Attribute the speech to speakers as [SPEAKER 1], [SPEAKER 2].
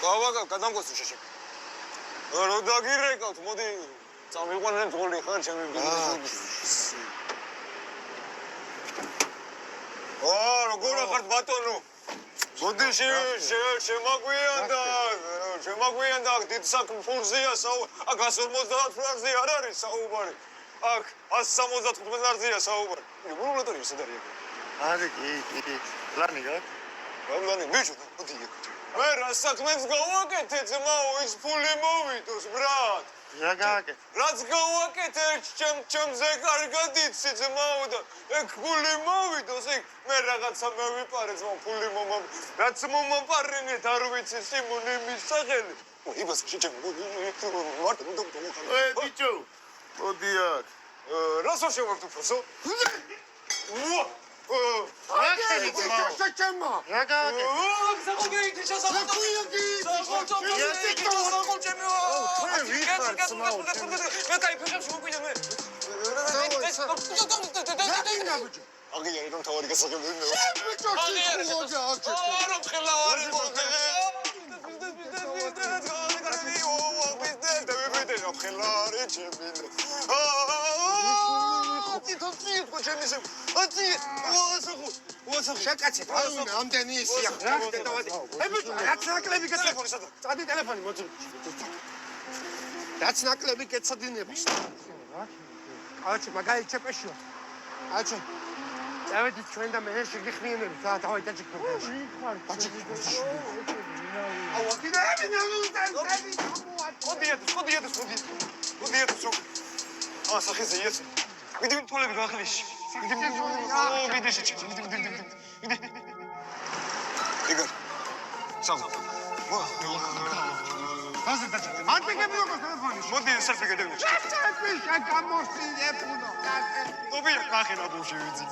[SPEAKER 1] გავაკა გადამგვეცი შეშე. რო დაგირეკავთ, მოდი წამიყვანენ ძღოლი ხარ ჩემი ბიზნესი. როგორ ახართ ბატონო? მოდი შემაგვიანდა დიდ საქმე ფულზეა აქ 150 ფრანკზე არ არის საუბარი. აქ 175 ლარზეა საუბარი. მოგულოდარ ისე და რეაგირე.
[SPEAKER 2] არის კი. პლანი გაქვს?
[SPEAKER 1] პლანი მიჩო, მოდი იქ. მე რა საქმეს გავაკეთე ძმაო, ის ფული მოვიდოს ბრატ.
[SPEAKER 2] რა გააკეთე?
[SPEAKER 1] რაც გავაკეთე ჩემზე კარგად იცი ძმაო და ეგ ფული მოვიდოს იქ მე რაღაცა მევიპარე ძმაო ფული რაც მომაპარენეთ არ ვიცი სიმონი მისაღელი. იბას შეჭემ მარტო
[SPEAKER 2] ბიჭო მოდი აქ.
[SPEAKER 1] რა შევარ თუ ფოსო?
[SPEAKER 2] რა გააკეთე?
[SPEAKER 1] აგიარი რომ თავარი გასაგებია.
[SPEAKER 3] შეკაცეთ, არ ამდენი ისია. რა დავადი? რაც ნაკლები გეტელეფონი სადა. წადი ტელეფონი მოწი. რაც ნაკლები გეცოდინება. აჩი მაგარი ჩეპეშია. აჩი. დავედი ჩვენ და მე შეგიხნიენები და დავაი დაჭიქნები. აუ კიდევ
[SPEAKER 1] მოდიეთ. სახეზე იეს. მიდი თულები გახლეში. მიდი შეჭი. იგარ. საღო.
[SPEAKER 3] ანტიკები როგორ ტელეფონში?
[SPEAKER 1] მოდი სელფი გადავიდე.
[SPEAKER 3] სელფი გამოსწინებ უნდა.
[SPEAKER 1] ნობია კახენა ბუში ვიცი.